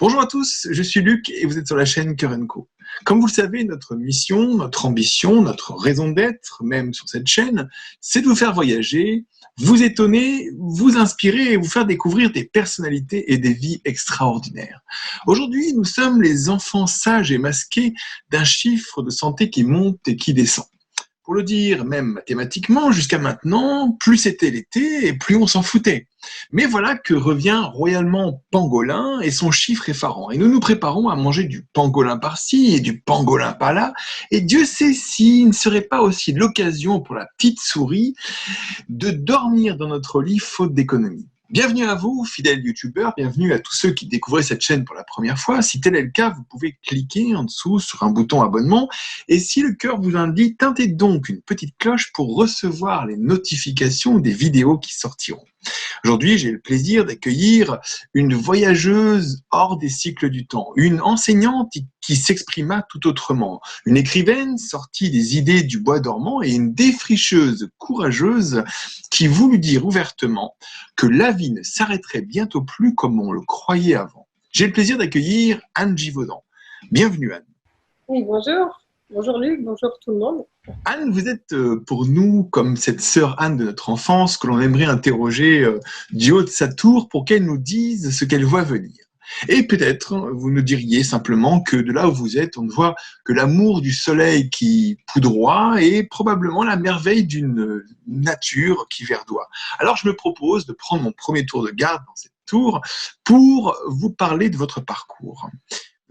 Bonjour à tous, je suis Luc et vous êtes sur la chaîne Cœur & Co. Comme vous le savez, notre mission, notre ambition, notre raison d'être, même sur cette chaîne, c'est de vous faire voyager, vous étonner, vous inspirer et vous faire découvrir des personnalités et des vies extraordinaires. Aujourd'hui, nous sommes les enfants sages et masqués d'un chiffre de santé qui monte et qui descend. Pour le dire même mathématiquement, jusqu'à maintenant, plus c'était l'été et plus on s'en foutait. Mais voilà que revient royalement Pangolin et son chiffre effarant. Et nous nous préparons à manger du pangolin par-ci et du pangolin par-là. Et Dieu sait s'il ne serait pas aussi l'occasion pour la petite souris de dormir dans notre lit faute d'économie. Bienvenue à vous, fidèles youtubeurs, bienvenue à tous ceux qui découvrent cette chaîne pour la première fois. Si tel est le cas, vous pouvez cliquer en dessous sur un bouton abonnement. Et si le cœur vous indique, teintez donc une petite cloche pour recevoir les notifications des vidéos qui sortiront. Aujourd'hui, j'ai le plaisir d'accueillir une voyageuse hors des cycles du temps, une enseignante qui s'exprima tout autrement, une écrivaine sortie des idées du bois dormant et une défricheuse courageuse qui voulut dire ouvertement que la vie ne s'arrêterait bientôt plus comme on le croyait avant. J'ai le plaisir d'accueillir Anne Givaudan. Bienvenue Anne. Oui, bonjour. Bonjour Luc, bonjour tout le monde. Anne, vous êtes pour nous comme cette sœur Anne de notre enfance que l'on aimerait interroger du haut de sa tour pour qu'elle nous dise ce qu'elle voit venir. Et peut-être vous nous diriez simplement que de là où vous êtes, on ne voit que l'amour du soleil qui poudroie et probablement la merveille d'une nature qui verdoie. Alors je me propose de prendre mon premier tour de garde dans cette tour pour vous parler de votre parcours.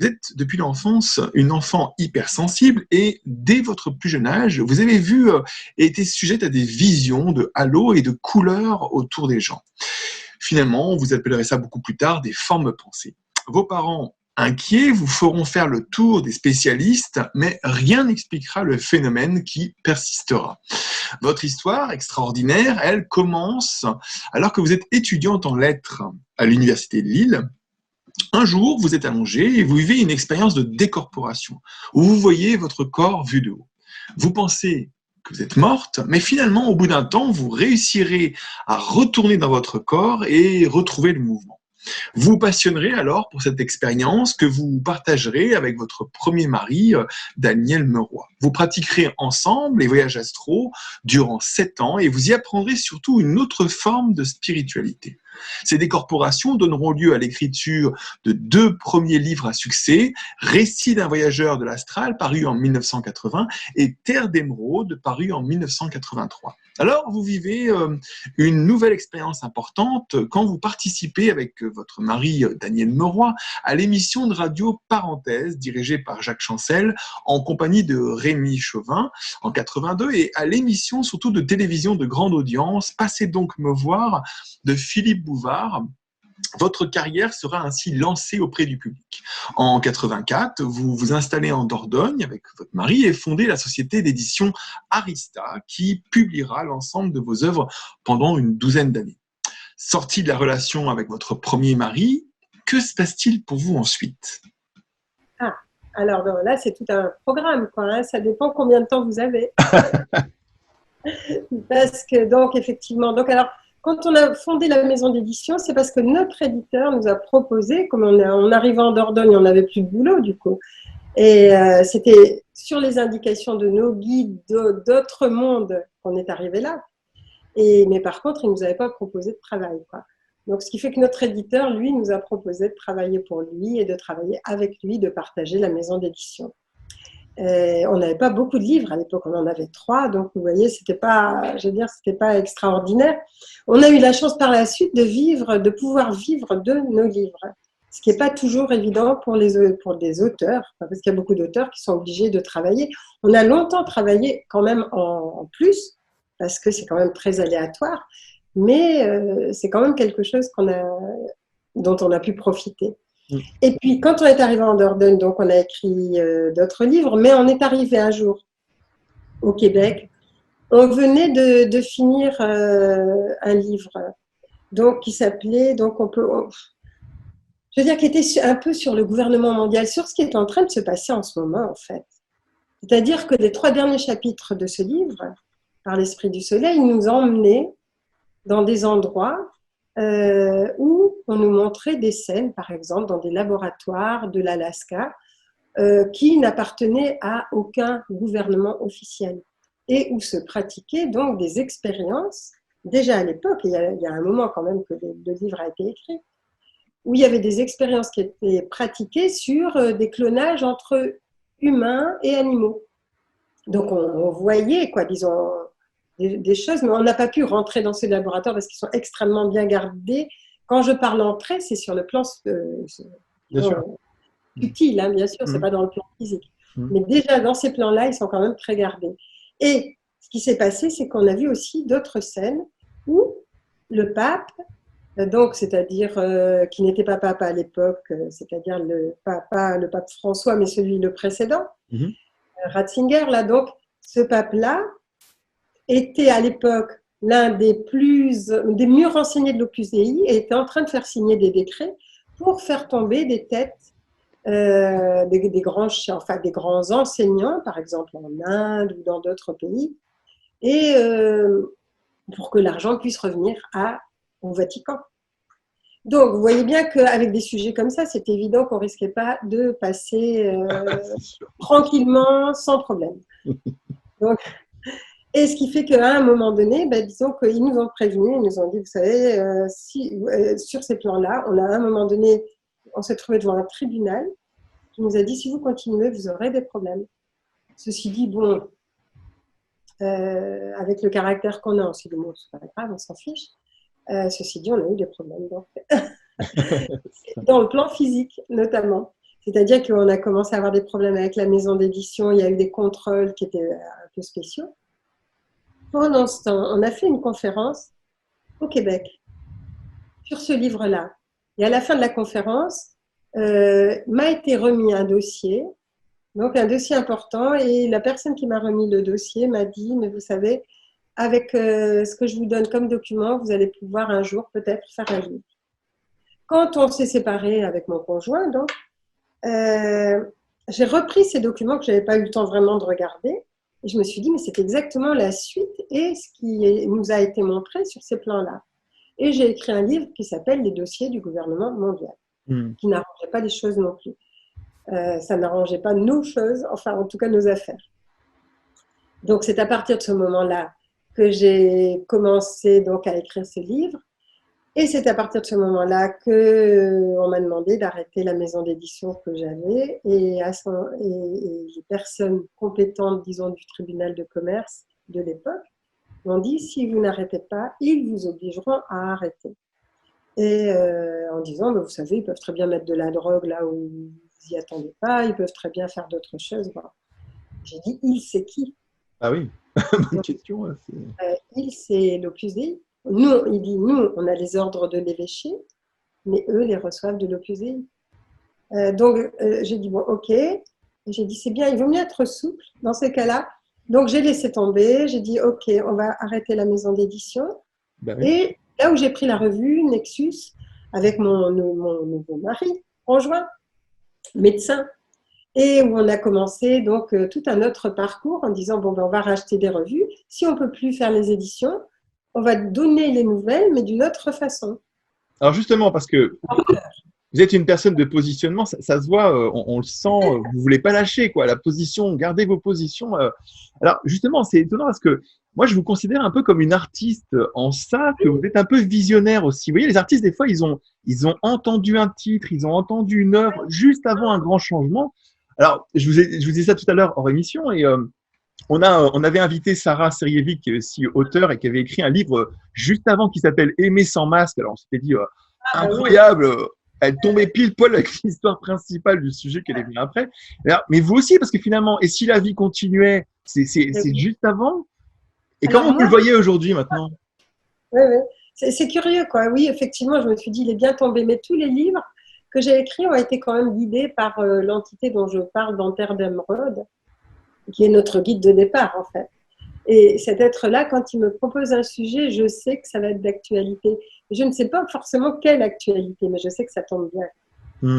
Vous êtes depuis l'enfance une enfant hypersensible et dès votre plus jeune âge, vous avez vu et été sujette à des visions de halos et de couleurs autour des gens. Finalement, vous appellerez ça beaucoup plus tard des formes pensées. Vos parents inquiets vous feront faire le tour des spécialistes, mais rien n'expliquera le phénomène qui persistera. Votre histoire extraordinaire, elle commence alors que vous êtes étudiante en lettres à l'université de Lille. Un jour, vous êtes allongé et vous vivez une expérience de décorporation, où vous voyez votre corps vu de haut. Vous pensez que vous êtes morte, mais finalement, au bout d'un temps, vous réussirez à retourner dans votre corps et retrouver le mouvement. Vous vous passionnerez alors pour cette expérience que vous partagerez avec votre premier mari, Daniel Meroy. Vous pratiquerez ensemble les voyages astro durant 7 ans et vous y apprendrez surtout une autre forme de spiritualité. Ces décorporations donneront lieu à l'écriture de 2 premiers livres à succès, Récit d'un voyageur de l'astral, paru en 1980, et Terre d'émeraude, paru en 1983. Alors, vous vivez une nouvelle expérience importante quand vous participez avec votre mari Daniel Meroy à l'émission de radio Parenthèse, dirigée par Jacques Chancel, en compagnie de Rémi Chauvin en 82, et à l'émission surtout de télévision de grande audience, Passez donc me voir, de Philippe Bouvard. Votre carrière sera ainsi lancée auprès du public. En 84, vous vous installez en Dordogne avec votre mari et fondez la société d'édition Arista qui publiera l'ensemble de vos œuvres pendant une 12aine d'années. Sorti de la relation avec votre premier mari, que se passe-t-il pour vous ensuite? Ah, alors là, c'est tout un programme, quoi, hein. Ça dépend combien de temps vous avez. Parce que, donc, effectivement, alors, quand on a fondé la maison d'édition, c'est parce que notre éditeur nous a proposé, comme on arrivait en Dordogne, on n'avait plus de boulot, du coup. Et c'était sur les indications de nos guides d'autres mondes qu'on est arrivé là. Mais par contre, il ne nous avait pas proposé de travail, quoi. Donc, ce qui fait que notre éditeur, lui, nous a proposé de travailler pour lui et de travailler avec lui, de partager la maison d'édition. On n'avait pas beaucoup de livres à l'époque, on en avait 3, donc vous voyez, c'était pas, je veux dire, c'était pas extraordinaire. On a eu la chance par la suite de pouvoir vivre de nos livres, ce qui n'est pas toujours évident pour des auteurs, parce qu'il y a beaucoup d'auteurs qui sont obligés de travailler. On a longtemps travaillé quand même en plus, parce que c'est quand même très aléatoire, mais c'est quand même quelque chose dont on a pu profiter. Et puis, quand on est arrivé en Dordogne, donc on a écrit d'autres livres, mais on est arrivé un jour au Québec. On venait de finir un livre, donc qui s'appelait, je veux dire, qui était un peu sur le gouvernement mondial, sur ce qui est en train de se passer en ce moment, en fait. C'est-à-dire que les 3 derniers chapitres de ce livre, par l'Esprit du Soleil, nous ont emmenés dans des endroits où on nous montrait des scènes, par exemple, dans des laboratoires de l'Alaska, qui n'appartenaient à aucun gouvernement officiel et où se pratiquaient donc des expériences, déjà à l'époque, il y a un moment quand même que le livre a été écrit, où il y avait des expériences qui étaient pratiquées sur des clonages entre humains et animaux. Donc on voyait, quoi, disons, des choses, mais on n'a pas pu rentrer dans ces laboratoires parce qu'ils sont extrêmement bien gardés. Quand je parle entrée, c'est sur le plan utile, hein, bien sûr, c'est pas dans le plan physique. Mais déjà, dans ces plans-là, ils sont quand même très gardés. Et ce qui s'est passé, c'est qu'on a vu aussi d'autres scènes où le pape, donc, c'est-à-dire qui n'était pas pape à l'époque, c'est-à-dire le pape François, mais le précédent, Ratzinger, là, donc, ce pape-là était à l'époque l'un des mieux renseignés de l'Opus Dei et était en train de faire signer des décrets pour faire tomber des têtes des grands enseignants, par exemple en Inde ou dans d'autres pays, et pour que l'argent puisse revenir au Vatican. Donc, vous voyez bien qu'avec des sujets comme ça, c'est évident qu'on ne risquait pas de passer tranquillement, sans problème. Donc, et ce qui fait qu'à un moment donné, disons qu'ils nous ont prévenus, ils nous ont dit, vous savez, sur ces plans-là, on a à un moment donné, on s'est trouvé devant un tribunal qui nous a dit, si vous continuez, vous aurez des problèmes. Ceci dit, bon, avec le caractère qu'on a, on s'est dit, bon, c'est pas grave, on s'en fiche. Ceci dit, on a eu des problèmes dans le plan physique, notamment. C'est-à-dire qu'on a commencé à avoir des problèmes avec la maison d'édition, il y a eu des contrôles qui étaient un peu spéciaux. Pendant ce temps, on a fait une conférence au Québec sur ce livre-là. Et à la fin de la conférence, m'a été remis un dossier, donc un dossier important, et la personne qui m'a remis le dossier m'a dit, mais vous savez, avec ce que je vous donne comme document, vous allez pouvoir un jour peut-être faire un livre. Quand on s'est séparés avec mon conjoint, donc, j'ai repris ces documents que je n'avais pas eu le temps vraiment de regarder, et je me suis dit, mais c'est exactement la suite et ce qui nous a été montré sur ces plans-là. Et j'ai écrit un livre qui s'appelle « Les dossiers du gouvernement mondial », qui n'arrangeait pas les choses non plus. Ça n'arrangeait pas nos choses, enfin en tout cas nos affaires. Donc c'est à partir de ce moment-là que j'ai commencé donc à écrire ce livre. Et c'est à partir de ce moment-là qu'on m'a demandé d'arrêter la maison d'édition que j'avais et les personnes compétentes, disons, du tribunal de commerce de l'époque m'ont dit, si vous n'arrêtez pas, ils vous obligeront à arrêter. Et en disant, vous savez, ils peuvent très bien mettre de la drogue là où vous n'y attendez pas, ils peuvent très bien faire d'autres choses. Bon. J'ai dit, il, c'est qui? Ah oui, bonne question. Il, c'est l'Opus Dei. Nous, il dit, nous, on a les ordres de l'évêché, mais eux les reçoivent de l'Opus Dei. Donc, j'ai dit, bon, ok. Et j'ai dit, c'est bien, il vaut mieux être souple dans ces cas-là. Donc, j'ai laissé tomber. J'ai dit, ok, on va arrêter la maison d'édition. Oui. Et là où j'ai pris la revue Nexus, avec mon nouveau mari, conjoint, médecin, et où on a commencé donc tout un autre parcours en disant, bon, on va racheter des revues. Si on ne peut plus faire les éditions, on va donner les nouvelles, mais d'une autre façon. Alors justement, parce que vous êtes une personne de positionnement, ça se voit, on le sent, vous ne voulez pas lâcher, quoi, la position, gardez vos positions. Alors justement, c'est étonnant parce que moi, je vous considère un peu comme une artiste en ça, que vous êtes un peu visionnaire aussi. Vous voyez, les artistes, des fois, ils ont entendu un titre, ils ont entendu une œuvre juste avant un grand changement. Alors, je vous ai dit ça tout à l'heure hors émission et on avait invité Sarah Serievic, qui est aussi auteure et qui avait écrit un livre juste avant qui s'appelle Aimer sans masque. Alors, on s'était dit, incroyable, elle tombait pile poil avec l'histoire principale du sujet qu'elle est venue après. Alors, mais vous aussi, parce que finalement, et si la vie continuait, c'est juste avant. Et alors, comment vous le voyez aujourd'hui maintenant? Oui, c'est curieux, quoi. Oui, effectivement, je me suis dit, il est bien tombé. Mais tous les livres que j'ai écrits ont été quand même guidés par l'entité dont je parle dans Terre d'Émeraude, qui est notre guide de départ, en fait. Et cet être-là, quand il me propose un sujet, je sais que ça va être d'actualité. Je ne sais pas forcément quelle actualité, mais je sais que ça tombe bien.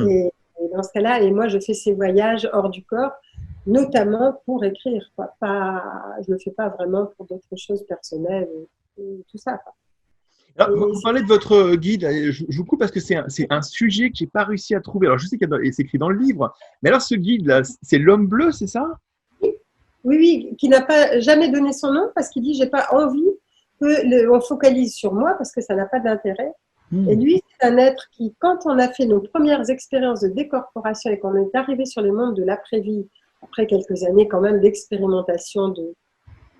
Et dans ce cas-là, et moi, je fais ces voyages hors du corps, notamment pour écrire, quoi. Je ne le fais pas vraiment pour d'autres choses personnelles et tout ça, quoi. Alors, vous parlez de votre guide, je vous coupe parce que c'est un sujet que j'ai pas réussi à trouver. Alors, je sais qu'il c'est écrit dans le livre, mais alors ce guide-là, c'est l'homme bleu, c'est ça? Oui, oui, qui n'a pas jamais donné son nom parce qu'il dit j'ai pas envie on focalise sur moi parce que ça n'a pas d'intérêt. Et lui, c'est un être qui, quand on a fait nos premières expériences de décorporation et qu'on est arrivé sur les mondes de l'après-vie, après quelques années quand même d'expérimentation, de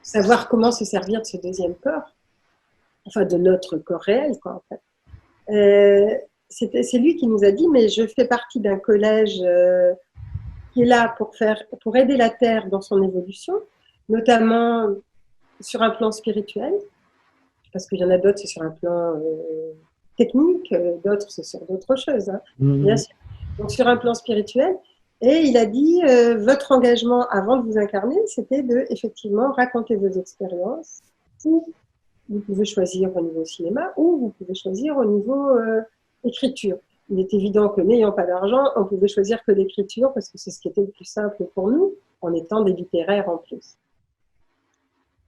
savoir comment se servir de ce deuxième corps, enfin de notre corps réel, quoi, en fait. C'est lui qui nous a dit, mais je fais partie d'un collège qui est là pour aider la Terre dans son évolution, notamment sur un plan spirituel, parce qu'il y en a d'autres, c'est sur un plan technique, d'autres, c'est sur d'autres choses, hein, bien sûr. Donc, sur un plan spirituel. Et il a dit, votre engagement avant de vous incarner, c'était de, effectivement, raconter vos expériences. Ou vous pouvez choisir au niveau cinéma, ou vous pouvez choisir au niveau écriture. Il est évident que n'ayant pas d'argent, on pouvait choisir que l'écriture, parce que c'est ce qui était le plus simple pour nous, en étant des littéraires en plus.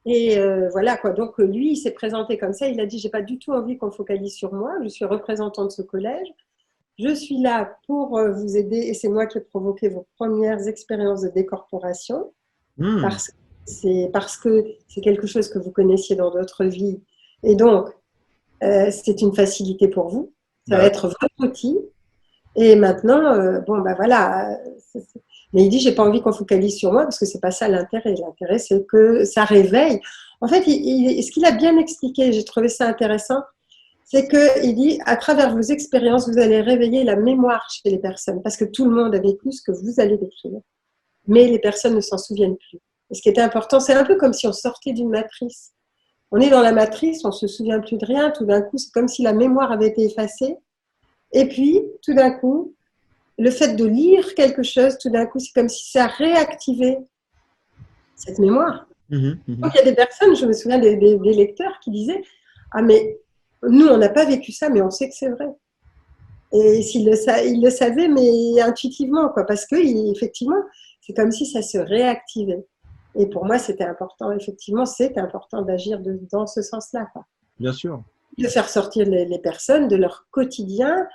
Et voilà quoi. Donc lui, il s'est présenté comme ça. Il a dit j'ai pas du tout envie qu'on focalise sur moi. Je suis représentant de ce collège. Je suis là pour vous aider et c'est moi qui ai provoqué vos premières expériences de décorporation parce que c'est quelque chose que vous connaissiez dans d'autres vies et donc c'est une facilité pour vous. Ça va être votre outil. Et maintenant, bon ben voilà. Mais il dit, j'ai pas envie qu'on focalise sur moi parce que c'est pas ça l'intérêt. L'intérêt, c'est que ça réveille. En fait, ce qu'il a bien expliqué, j'ai trouvé ça intéressant, c'est qu'il dit, à travers vos expériences, vous allez réveiller la mémoire chez les personnes parce que tout le monde a vécu ce que vous allez décrire. Mais les personnes ne s'en souviennent plus. Et ce qui était important, c'est un peu comme si on sortait d'une matrice. On est dans la matrice, on se souvient plus de rien. Tout d'un coup, c'est comme si la mémoire avait été effacée. Et puis, tout d'un coup, le fait de lire quelque chose, tout d'un coup, c'est comme si ça réactivait cette mémoire. Donc, il y a des personnes, je me souviens des lecteurs qui disaient « Ah, mais nous, on n'a pas vécu ça, mais on sait que c'est vrai. » Et ils le savaient, mais intuitivement, quoi, parce que, effectivement, c'est comme si ça se réactivait. Et pour moi, c'était important, effectivement, c'est important d'agir dans ce sens-là, quoi. Bien sûr. De faire sortir les personnes de leur quotidien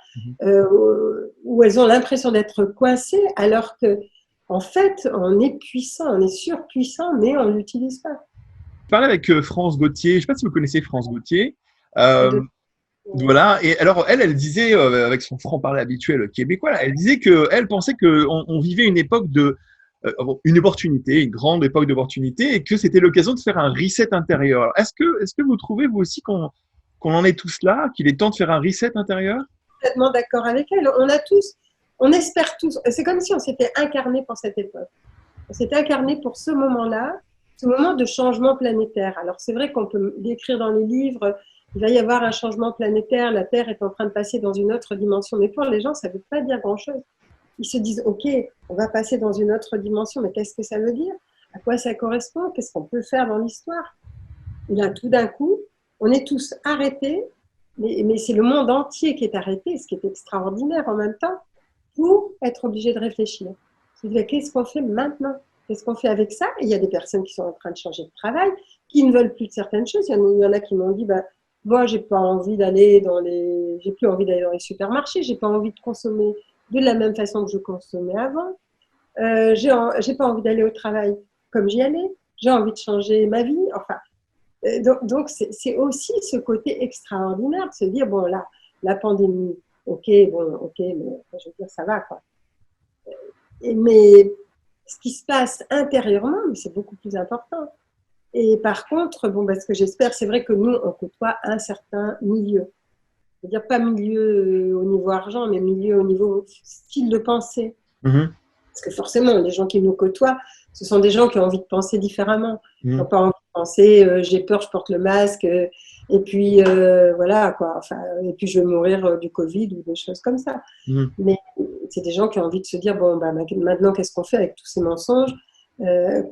où elles ont l'impression d'être coincées alors que en fait on est puissant, on est surpuissant mais on ne l'utilise pas. Je parlais avec France Gauthier, je ne sais pas si vous connaissez France Gauthier. Voilà, et alors elle disait, avec son franc-parler habituel québécois, elle disait qu'elle pensait qu'on vivait une époque une opportunité, une grande époque d'opportunité, et que c'était l'occasion de faire un reset intérieur. Alors, est-ce que vous trouvez vous aussi qu'on en est tous là, qu'il est temps de faire un reset intérieur? Complètement d'accord avec elle. On espère tous. C'est comme si on s'était incarné pour cette époque. On s'était incarné pour ce moment-là, ce moment de changement planétaire. Alors c'est vrai qu'on peut l'écrire dans les livres. Il va y avoir un changement planétaire. La Terre est en train de passer dans une autre dimension. Mais pour les gens, ça ne veut pas dire grand-chose. Ils se disent, OK, on va passer dans une autre dimension, mais qu'est-ce que ça veut dire? À quoi ça correspond? Qu'est-ce qu'on peut faire dans l'histoire? Et là, tout d'un coup, on est tous arrêtés, mais c'est le monde entier qui est arrêté, ce qui est extraordinaire en même temps, pour être obligé de réfléchir. Se dire, qu'est-ce qu'on fait maintenant? Qu'est-ce qu'on fait avec ça? Et il y a des personnes qui sont en train de changer de travail, qui ne veulent plus de certaines choses. Il y en a qui m'ont dit, bah, moi, j'ai plus envie d'aller dans les supermarchés, j'ai pas envie de consommer de la même façon que je consommais avant. J'ai pas envie d'aller au travail comme j'y allais. J'ai envie de changer ma vie. Enfin, donc c'est aussi ce côté extraordinaire de se dire, bon, là, la pandémie, ok, mais je veux dire, ça va, quoi. Mais ce qui se passe intérieurement, c'est beaucoup plus important. Et par contre, bon, ce que j'espère, c'est vrai que nous, on côtoie un certain milieu. C'est-à-dire pas milieu au niveau argent, mais milieu au niveau style de pensée. Parce que forcément, les gens qui nous côtoient, ce sont des gens qui ont envie de penser différemment. Ils n'ont pas envie de penser j'ai peur, je porte le masque, et puis voilà, quoi. Enfin, et puis je vais mourir du Covid ou des choses comme ça. Mais c'est des gens qui ont envie de se dire bon, bah, maintenant, qu'est-ce qu'on fait avec tous ces mensonges?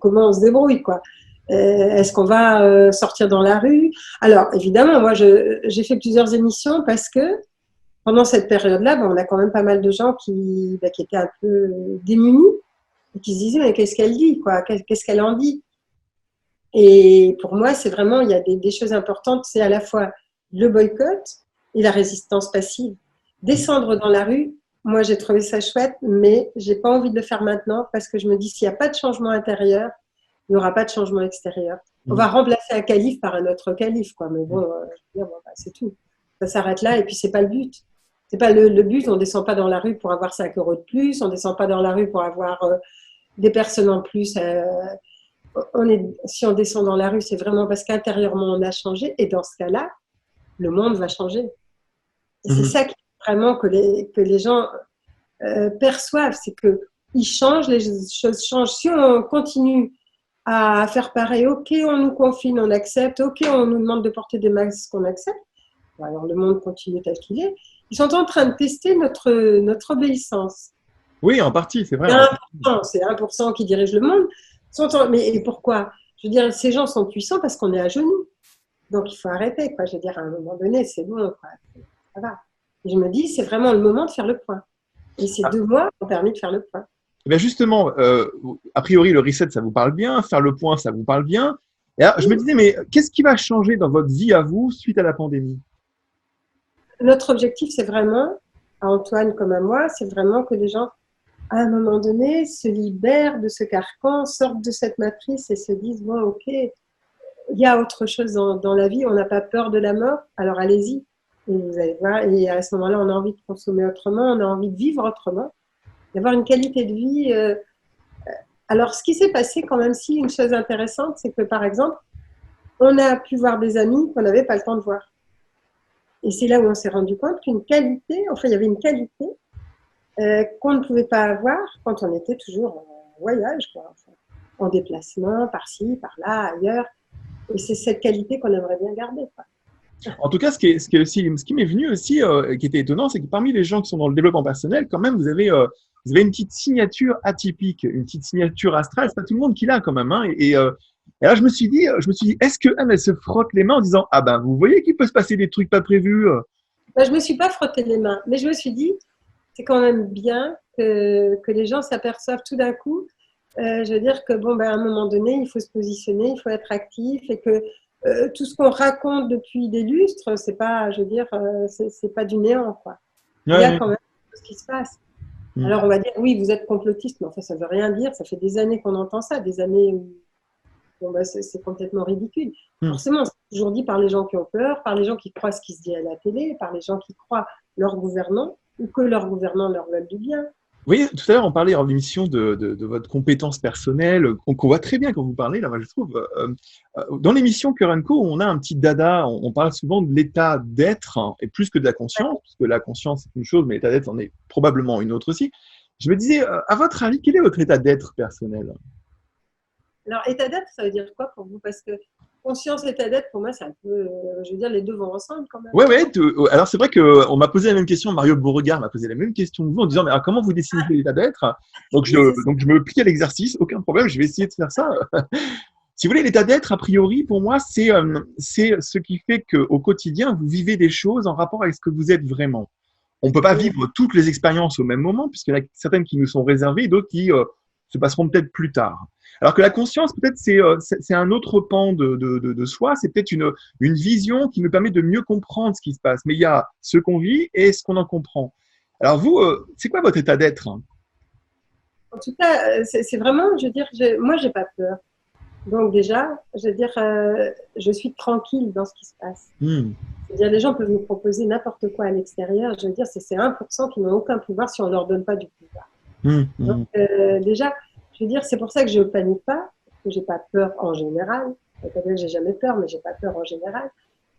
Comment on se débrouille, quoi? Est-ce qu'on va sortir dans la rue? Alors, évidemment, moi, j'ai fait plusieurs émissions parce que pendant cette période-là, on a quand même pas mal de gens qui étaient un peu démunis et qui se disaient mais qu'est-ce qu'elle dit, quoi? Qu'est-ce qu'elle en dit? Et pour moi, c'est vraiment, il y a des choses importantes. C'est à la fois le boycott et la résistance passive. Descendre dans la rue, moi j'ai trouvé ça chouette, mais j'ai pas envie de le faire maintenant parce que je me dis s'il n'y a pas de changement intérieur, il n'y aura pas de changement extérieur. On va remplacer un calife par un autre calife, quoi. Mais bon, je veux dire, bon c'est tout. Ça s'arrête là et puis c'est pas le but. C'est pas le but, on descend pas dans la rue pour avoir 5 euros de plus, on descend pas dans la rue pour avoir des personnes en plus. Si on descend dans la rue, c'est vraiment parce qu'intérieurement on a changé et dans ce cas-là, le monde va changer. Et c'est ça qui vraiment que les gens perçoivent, c'est qu'ils changent, les choses changent. Si on continue à faire pareil, ok, on nous confine, on accepte, ok, on nous demande de porter des masques, on accepte, alors le monde continue tel qu'il est. Ils sont en train de tester notre obéissance. Oui, en partie, c'est vrai. C'est 1% qui dirige le monde. Mais et pourquoi? Je veux dire, ces gens sont puissants parce qu'on est à genoux. Donc, il faut arrêter, quoi. Je veux dire, à un moment donné, c'est bon, quoi. Ça va. Et je me dis, c'est vraiment le moment de faire le point. Et ces 2 mois ont permis de faire le point. Eh bien justement, a priori, le reset, ça vous parle bien. Faire le point, ça vous parle bien. Et alors, je me disais, mais qu'est-ce qui va changer dans votre vie à vous suite à la pandémie? Notre objectif, c'est vraiment, à Antoine comme à moi, c'est vraiment que les gens, à un moment donné, se libèrent de ce carcan, sortent de cette matrice et se disent, bon, ok, il y a autre chose dans la vie, on n'a pas peur de la mort, alors allez-y. Et vous allez voir, et à ce moment-là, on a envie de consommer autrement, on a envie de vivre autrement, d'avoir une qualité de vie. Alors, ce qui s'est passé quand même, si une chose intéressante, c'est que par exemple, on a pu voir des amis qu'on n'avait pas le temps de voir. Et c'est là où on s'est rendu compte qu'une qualité, enfin, il y avait une qualité qu'on ne pouvait pas avoir quand on était toujours en voyage, quoi, enfin, en déplacement, par-ci, par-là, ailleurs. Et c'est cette qualité qu'on aimerait bien garder, quoi. En tout cas, ce qui m'est venu aussi, qui était étonnant, c'est que parmi les gens qui sont dans le développement personnel, quand même, vous avez une petite signature atypique, une petite signature astrale. C'est pas tout le monde qui l'a quand même, hein. Et là, je me suis dit, est-ce que Anne, elle se frotte les mains en disant, ah ben, vous voyez qu'il peut se passer des trucs pas prévus. Je me suis pas frotté les mains, mais je me suis dit, c'est quand même bien que les gens s'aperçoivent tout d'un coup. Je veux dire que bon, à un moment donné, il faut se positionner, il faut être actif et que tout ce qu'on raconte depuis des lustres, c'est pas, je veux dire, c'est pas du néant, quoi. Il y a quand même ce qui se passe. Alors on va dire, oui, vous êtes complotiste, mais enfin, ça veut rien dire. Ça fait des années qu'on entend ça, des années où bon, c'est complètement ridicule. Forcément, c'est toujours dit par les gens qui ont peur, par les gens qui croient ce qui se dit à la télé, par les gens qui croient leurs gouvernants ou que leurs gouvernants leur veulent du bien. Oui, tout à l'heure, on parlait en émission de votre compétence personnelle, qu'on voit très bien quand vous parlez, là, moi, je trouve. Dans l'émission Cœur & Co, on a un petit dada, on parle souvent de l'état d'être, hein, et plus que de la conscience, parce que la conscience, c'est une chose, mais l'état d'être en est probablement une autre aussi. Je me disais, à votre avis, quel est votre état d'être personnel? Alors, état d'être, ça veut dire quoi pour vous? Parce que conscience et état d'être, pour moi, c'est un peu, je veux dire, les deux vont ensemble quand même. Ouais. Alors, c'est vrai qu'on m'a posé la même question, Mario Beauregard m'a posé la même question que vous, en disant, mais alors, comment vous définissez l'état d'être? Donc, je me plie à l'exercice, aucun problème, je vais essayer de faire ça. Si vous voulez, l'état d'être, a priori, pour moi, c'est ce qui fait qu'au quotidien, vous vivez des choses en rapport avec ce que vous êtes vraiment. On ne peut pas vivre toutes les expériences au même moment, puisqu'il y en a certaines qui nous sont réservées et d'autres qui se passeront peut-être plus tard. Alors que la conscience, peut-être, c'est un autre pan de soi, c'est peut-être une vision qui nous permet de mieux comprendre ce qui se passe. Mais il y a ce qu'on vit et ce qu'on en comprend. Alors vous, c'est quoi votre état d'être? En tout cas, c'est vraiment, je veux dire, moi, j'ai pas peur. Donc déjà, je veux dire, je suis tranquille dans ce qui se passe. C'est-à-dire, les gens peuvent nous proposer n'importe quoi à l'extérieur. Je veux dire, c'est ces 1% qui n'ont aucun pouvoir si on ne leur donne pas du pouvoir. Donc déjà, je veux dire, c'est pour ça que je ne panique pas, que je n'ai pas peur en général. Ça ne veut pas dire que j'ai jamais peur, mais je n'ai pas peur en général.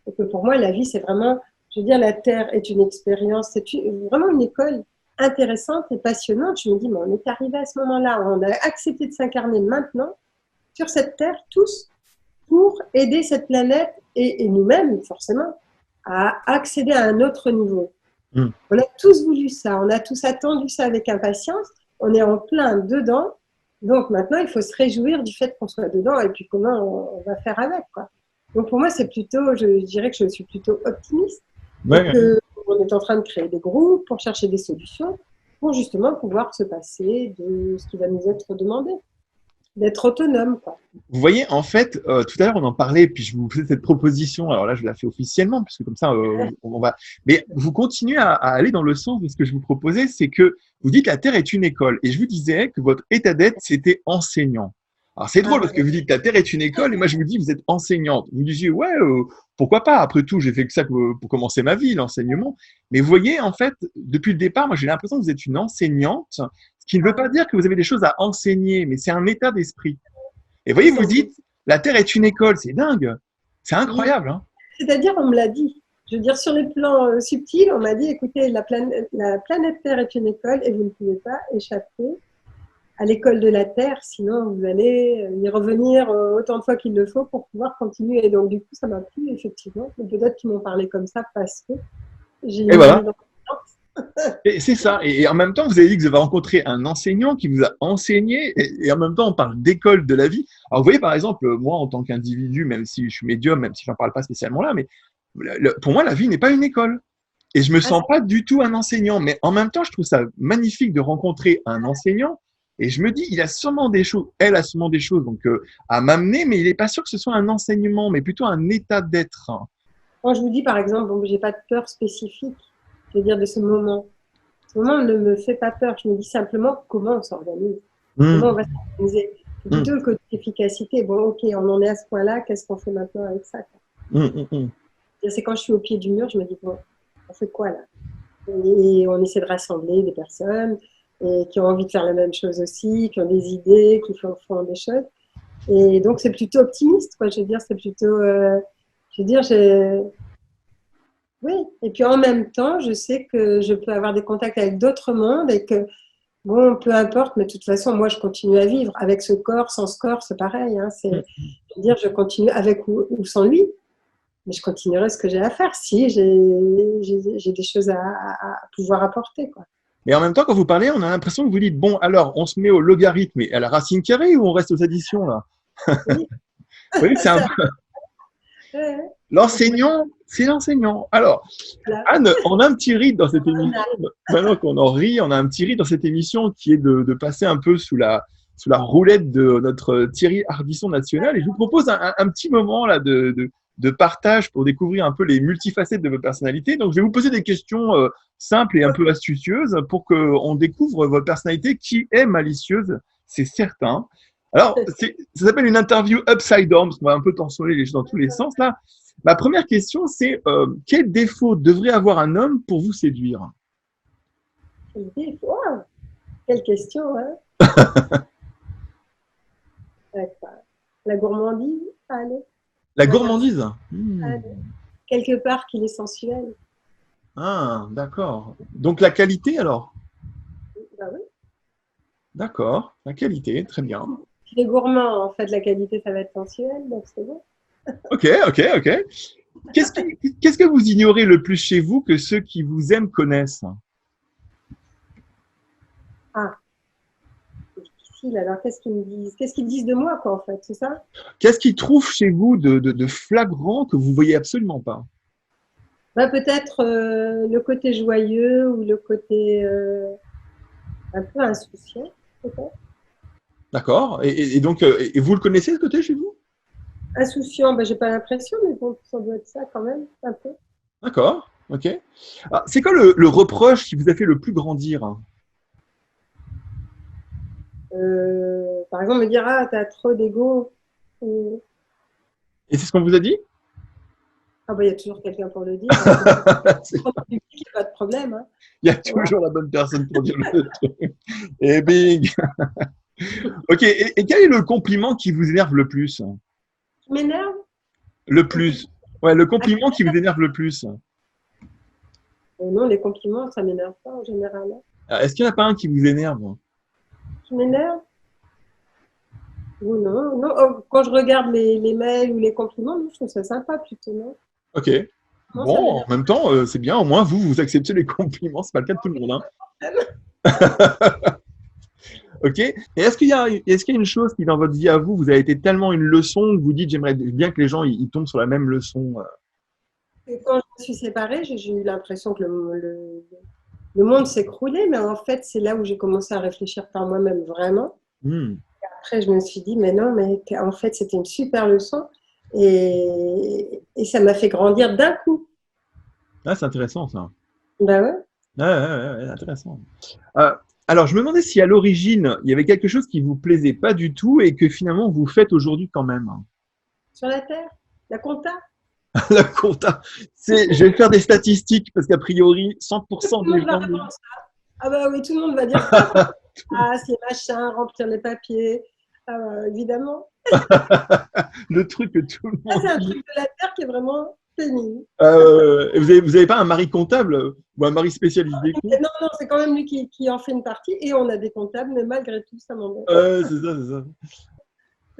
Et que pour moi, la vie, c'est vraiment, je veux dire, la Terre est une expérience, c'est vraiment une école intéressante et passionnante. Je me dis, mais on est arrivé à ce moment-là, on a accepté de s'incarner maintenant sur cette Terre, tous, pour aider cette planète et nous-mêmes, forcément, à accéder à un autre niveau. On a tous voulu ça, on a tous attendu ça avec impatience, on est en plein dedans, donc maintenant, il faut se réjouir du fait qu'on soit dedans et puis comment on va faire avec, quoi. Donc pour moi, c'est plutôt, je dirais que je suis plutôt optimiste. On est en train de créer des groupes pour chercher des solutions pour justement pouvoir se passer de ce qui va nous être demandé. d'être autonome, quoi. Vous voyez, en fait, tout à l'heure, on en parlait, puis je vous faisais cette proposition. Alors là, je la fais officiellement, puisque comme ça, on va. Mais vous continuez à aller dans le sens de ce que je vous proposais, c'est que vous dites la Terre est une école. Et je vous disais que votre état d'être, c'était enseignant. Alors c'est drôle Ah, parce que vous dites la Terre est une école, et moi je vous dis vous êtes enseignante. Vous me disiez, ouais, pourquoi pas? Après tout, j'ai fait que ça pour commencer ma vie, l'enseignement. Mais vous voyez, en fait, depuis le départ, moi j'ai l'impression que vous êtes une enseignante, ce qui ne veut pas dire que vous avez des choses à enseigner, mais c'est un état d'esprit. Et voyez, vous dites, la Terre est une école, c'est dingue, c'est oui. incroyable. Hein. C'est-à-dire, on me l'a dit. Je veux dire, sur les plans subtils, on m'a dit, écoutez, la planète Terre est une école et vous ne pouvez pas échapper à l'école de la Terre, sinon vous allez y revenir autant de fois qu'il le faut pour pouvoir continuer. Et donc, du coup, ça m'a plu, effectivement. Peut-être qu'ils m'ont parlé comme ça parce que j'ai Et une voilà. dans Et c'est ça. Et en même temps, vous avez dit que vous avez rencontré un enseignant qui vous a enseigné. Et en même temps, on parle d'école de la vie. Alors, vous voyez, par exemple, moi, en tant qu'individu, même si je suis médium, même si j'en parle pas spécialement là, mais pour moi, la vie n'est pas une école. Et je me Ah, sens pas du tout un enseignant. Mais en même temps, je trouve ça magnifique de rencontrer un enseignant. Et je me dis, il a sûrement des choses, elle a sûrement des choses donc, à m'amener, mais il n'est pas sûr que ce soit un enseignement, mais plutôt un état d'être. quand je vous dis, par exemple, bon, j'ai pas de peur spécifique, je veux dire, de ce moment. Ce moment ne me fait pas peur. Je me dis simplement comment on s'organise. Comment on Mmh, va s'organiser. C'est mmh, plutôt le côté efficacité. Bon, ok, on en est à ce point-là, qu'est-ce qu'on fait maintenant avec ça, quoi. mmh. C'est quand je suis au pied du mur, je me dis, bon, on fait quoi là? Et on essaie de rassembler des personnes et qui ont envie de faire la même chose aussi, qui ont des idées, qui font des choses. Et donc, c'est plutôt optimiste, quoi. Je veux dire, c'est plutôt. Je veux dire, oui. Et puis en même temps, je sais que je peux avoir des contacts avec d'autres mondes et que, bon, peu importe, mais de toute façon, moi, je continue à vivre. Avec ce corps, sans ce corps, c'est pareil. Hein. Je veux dire, je continue avec ou sans lui. Mais je continuerai ce que j'ai à faire si j'ai des choses à pouvoir apporter, quoi. Mais en même temps, quand vous parlez, on a l'impression que vous dites, bon, alors, on se met au logarithme et à la racine carrée ou on reste aux additions, là? Oui, Vous voyez, c'est un ça, peu... ouais, L'enseignant, c'est l'enseignant. Alors, voilà. Anne, on a un petit rite dans cette émission. Maintenant qu'on en rit, on a un petit rite dans cette émission qui est de passer un peu sous la roulette de notre Thierry Ardisson national. Et je vous propose un petit moment là de partage pour découvrir un peu les multifacettes de votre personnalité. Donc, je vais vous poser des questions simples et un peu astucieuses pour qu'on découvre votre personnalité qui est malicieuse, c'est certain. Alors, ça s'appelle une interview upside down, parce qu'on va un peu tensionner les choses dans tous les sens là. Ma première question, c'est quel défaut devrait avoir un homme pour vous séduire? Wow, quelle question, hein? La gourmandise, allez, La un garçon, gourmandise. allez. Quelque part qu'il est sensuel. Ah, d'accord. Donc la qualité alors? Ben oui. D'accord, la qualité, très bien. Il est gourmand, en fait, la qualité, ça va être sensuel, donc c'est bon. Ok, ok, ok. Qu'est-ce que vous ignorez le plus chez vous que ceux qui vous aiment connaissent? Ah, c'est difficile. Alors, qu'est-ce qu'ils me disent? Qu'est-ce qu'ils disent de moi, quoi, en fait, c'est ça? Qu'est-ce qu'ils trouvent chez vous de flagrant que vous voyez absolument pas? Bah, peut-être le côté joyeux ou le côté un peu insouciant, peut-être. D'accord. Et donc, et vous le connaissez ce côté chez vous? Insouciant, bah, j'ai pas l'impression, mais bon, ça doit être ça quand même, un peu. D'accord, ok. Ah, c'est quoi le reproche qui vous a fait le plus grandir? Par exemple, me dire, ah, t'as trop d'ego. Ou, Et c'est ce qu'on vous a dit? ah, bah, il y a toujours quelqu'un pour le dire. Hein. C'est- Il n'y a pas de problème. Hein. Il y a Voilà. toujours la bonne personne pour dire le truc. Et bing. Ok, et quel est le compliment qui vous énerve le plus? Qui m'énerve? Le plus. Ouais, le compliment qui vous énerve le plus. Non, les compliments, ça m'énerve pas en général. Hein. Ah, est-ce qu'il n'y en a pas un qui vous énerve? Qui m'énerve? Non, non. Oh, quand je regarde les mails ou les compliments, non, je trouve ça sympa plutôt, non? Ok. Non, ça Bon, en m'énerve même temps, c'est bien, au moins vous acceptez les compliments, c'est pas le cas de tout le monde. Hein. Ok. Et est-ce qu'il y a une chose qui, dans votre vie à vous, vous a été tellement une leçon que vous dites, j'aimerais bien que les gens ils tombent sur la même leçon. Et quand je me suis séparée, j'ai eu l'impression que le monde s'écroulait, mais en fait, c'est là où j'ai commencé à réfléchir par moi-même vraiment. Hmm. après, je me suis dit, mais non, mais en fait, c'était une super leçon. Et ça m'a fait grandir d'un coup. Ah, c'est intéressant ça. Ben ouais, Ouais, intéressant. Euh, alors, je me demandais si à l'origine, il y avait quelque chose qui vous plaisait pas du tout et que finalement vous faites aujourd'hui quand même. sur la terre, la compta. La compta, je vais faire des statistiques parce qu'a priori, Tout 100% le des monde va gens. répondre ça. Ah bah oui, tout le monde va dire ça. Ah, c'est machin, remplir les papiers. Ah bah, évidemment. Le truc que tout le Ça, monde c'est un dit. truc de la terre qui est vraiment pénible. Vous avez pas un mari comptable ou un mari spécialisé compte? Non, non, c'est quand même lui qui en fait une partie. Et on a des comptables, mais malgré tout, ça m'embête. C'est ça.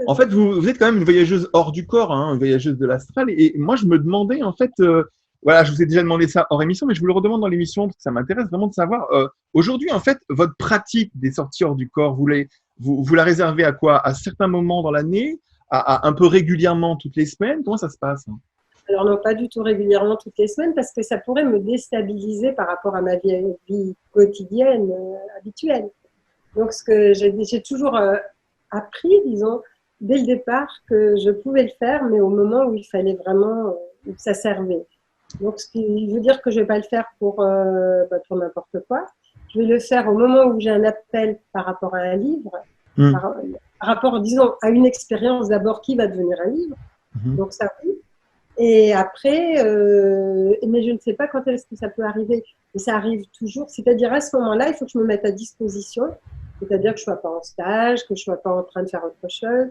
En fait, vous êtes quand même une voyageuse hors du corps, hein, une voyageuse de l'astral. Et moi, je me demandais, en fait, voilà, je vous ai déjà demandé ça hors émission, mais je vous le redemande dans l'émission parce que ça m'intéresse vraiment de savoir. Aujourd'hui, en fait, votre pratique des sorties hors du corps, vous la réservez à quoi? À certains moments dans l'année, à un peu régulièrement toutes les semaines? Comment ça se passe? Alors non, pas du tout régulièrement toutes les semaines parce que ça pourrait me déstabiliser par rapport à ma vie quotidienne habituelle. Donc ce que j'ai toujours appris, disons, dès le départ que je pouvais le faire, mais au moment où il fallait vraiment, où ça servait. Donc ce qui veut dire que je ne vais pas le faire pour n'importe quoi. Je vais le faire au moment où j'ai un appel par rapport à un livre, Hmm. par rapport, disons, à une expérience d'abord qui va devenir un livre. Mhm. Donc ça oui. Et après, mais je ne sais pas quand est-ce que ça peut arriver. Mais ça arrive toujours. C'est-à-dire à ce moment-là, il faut que je me mette à disposition. C'est-à-dire que je ne sois pas en stage, que je ne sois pas en train de faire autre chose,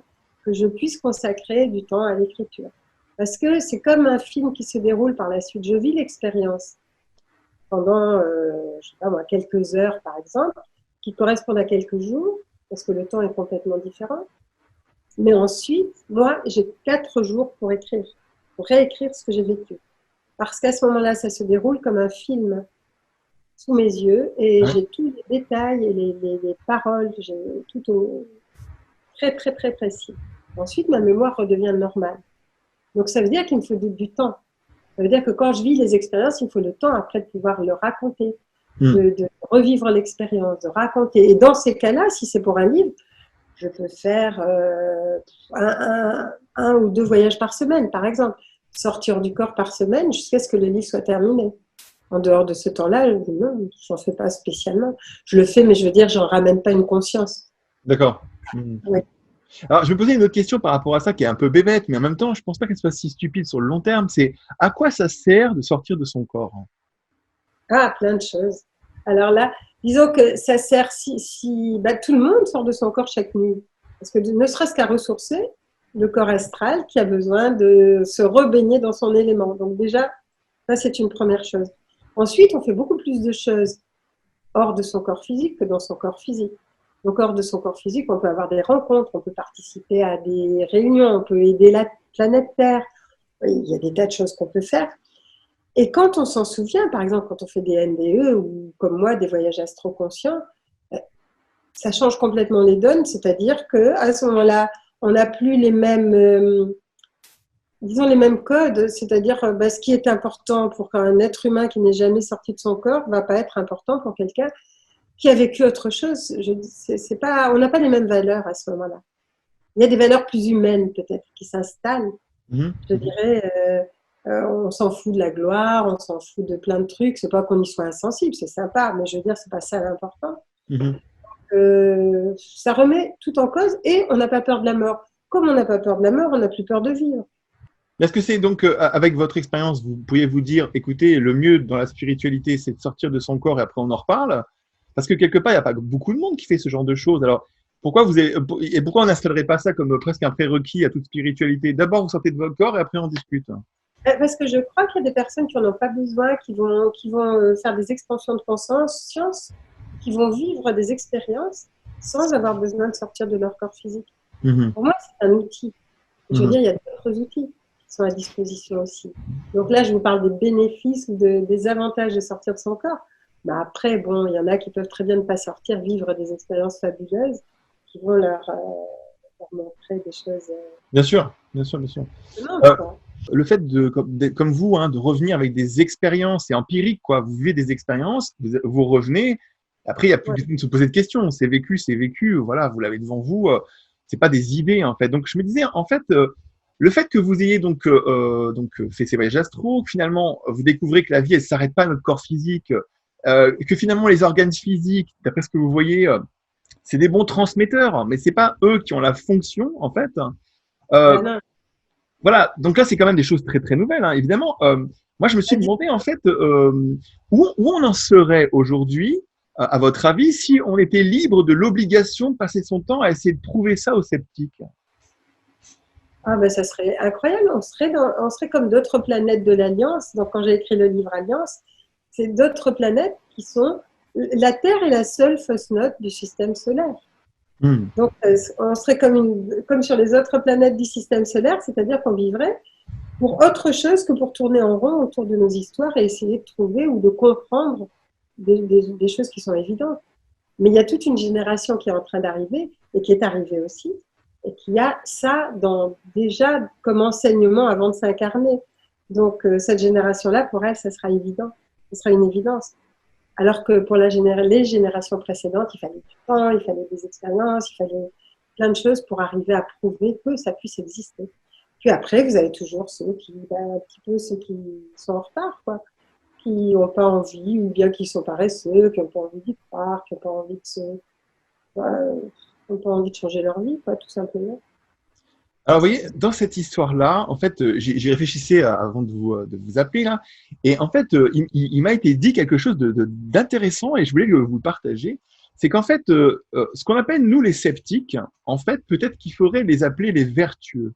que je puisse consacrer du temps à l'écriture. Parce que c'est comme un film qui se déroule par la suite. Je vis l'expérience pendant, je sais pas moi, quelques heures par exemple, qui correspondent à quelques jours, parce que le temps est complètement différent. Mais ensuite, moi, j'ai 4 jours pour écrire, pour réécrire ce que j'ai vécu. Parce qu'à ce moment-là, ça se déroule comme un film sous mes yeux et Ouais. j'ai tous les détails et les paroles, j'ai tout très, très, très précis. Ensuite, ma mémoire redevient normale. Donc, ça veut dire qu'il me faut du temps. Ça veut dire que quand je vis les expériences, il me faut le temps après de pouvoir le raconter, de revivre l'expérience, de raconter. Et dans ces cas-là, si c'est pour un livre, je peux faire un ou 2 voyages par semaine, par exemple. Sortir du corps par semaine jusqu'à ce que le livre soit terminé. En dehors de ce temps-là, non, je n'en fais pas spécialement. Je le fais, mais je veux dire, je n'en ramène pas une conscience. D'accord. Hmm. Oui. Alors, je vais poser une autre question par rapport à ça qui est un peu bébête, mais en même temps, je pense pas qu'elle soit si stupide sur le long terme. C'est à quoi ça sert de sortir de son corps? Ah, plein de choses. Alors là, disons que ça sert si tout le monde sort de son corps chaque nuit. Parce que ne serait-ce qu'à ressourcer le corps astral qui a besoin de se rebaigner dans son élément. Donc déjà, ça c'est une première chose. Ensuite, on fait beaucoup plus de choses hors de son corps physique que dans son corps physique. Donc hors de son corps physique, on peut avoir des rencontres, on peut participer à des réunions, on peut aider la planète Terre. Il y a des tas de choses qu'on peut faire. Et quand on s'en souvient, par exemple, quand on fait des NDE ou comme moi, des voyages astro-conscients, ça change complètement les donnes, c'est-à-dire qu'à ce moment-là, on n'a plus les mêmes, disons les mêmes codes, c'est-à-dire ce qui est important pour un être humain qui n'est jamais sorti de son corps ne va pas être important pour quelqu'un qui a vécu autre chose. C'est pas, on n'a pas les mêmes valeurs à ce moment-là. Il y a des valeurs plus humaines peut-être qui s'installent. Je dirais, on s'en fout de la gloire, on s'en fout de plein de trucs. C'est pas qu'on y soit insensible, c'est sympa, mais je veux dire, c'est pas ça l'important. Ça remet tout en cause et on n'a pas peur de la mort. Comme on n'a pas peur de la mort, on n'a plus peur de vivre. Est-ce que c'est donc, avec votre expérience, vous pourriez vous dire, écoutez, le mieux dans la spiritualité, c'est de sortir de son corps et après on en reparle? Parce que quelque part, il n'y a pas beaucoup de monde qui fait ce genre de choses. Alors, pourquoi on n'installerait pas ça comme presque un prérequis à toute spiritualité? D'abord, vous sortez de votre corps et après on discute. Parce que je crois qu'il y a des personnes qui n'en ont pas besoin, qui vont faire des expansions de conscience, qui vont vivre des expériences sans avoir besoin de sortir de leur corps physique. Pour moi, c'est un outil. Je veux dire, il y a d'autres outils qui sont à disposition aussi. Donc là, je vous parle des bénéfices ou des avantages de sortir de son corps. Mais après, bon, il y en a qui peuvent très bien ne pas sortir, vivre des expériences fabuleuses qui vont leur montrer des choses. Bien sûr. Le fait comme vous, hein, de revenir avec des expériences, c'est empirique, quoi. Vous vivez des expériences, vous revenez. Après, il n'y a plus besoin de se poser de questions. C'est vécu, voilà, vous l'avez devant vous. c'est pas des idées en fait. Donc je me disais en fait, le fait que vous ayez donc fait ces voyages astro, que finalement vous découvrez que la vie elle s'arrête pas à notre corps physique, que finalement les organes physiques, d'après ce que vous voyez, c'est des bons transmetteurs, mais c'est pas eux qui ont la fonction en fait. Euh, Ben non. voilà, donc là c'est quand même des choses très très nouvelles, hein. Évidemment. Moi je me suis demandé en fait où on en serait aujourd'hui, à votre avis, si on était libre de l'obligation de passer son temps à essayer de prouver ça aux sceptiques. Ah ben ça serait incroyable, on serait comme d'autres planètes de l'Alliance. Donc quand j'ai écrit le livre Alliance, c'est d'autres planètes qui sont… La Terre est la seule fausse note du système solaire. Hmm. Donc on serait comme sur les autres planètes du système solaire, c'est-à-dire qu'on vivrait pour autre chose que pour tourner en rond autour de nos histoires et essayer de trouver ou de comprendre des choses qui sont évidentes. Mais il y a toute une génération qui est en train d'arriver et qui est arrivée aussi, et qui a ça déjà comme enseignement avant de s'incarner. Donc cette génération-là, pour elle, ça sera évident. Ce sera une évidence. Alors que pour les générations précédentes, il fallait du temps, il fallait des expériences, il fallait plein de choses pour arriver à prouver que ça puisse exister. Puis après, vous avez toujours ceux qui sont en retard, quoi, qui n'ont pas envie, ou bien qui sont paresseux, qui n'ont pas envie d'y croire, qui n'ont pas envie n'ont pas envie de changer leur vie, quoi, tout simplement. Alors, vous voyez, dans cette histoire-là, en fait, j'y réfléchissais avant de vous appeler là, et en fait, il m'a été dit quelque chose d'intéressant et je voulais que vous le partagiez. C'est qu'en fait, ce qu'on appelle nous les sceptiques, en fait, peut-être qu'il faudrait les appeler les vertueux.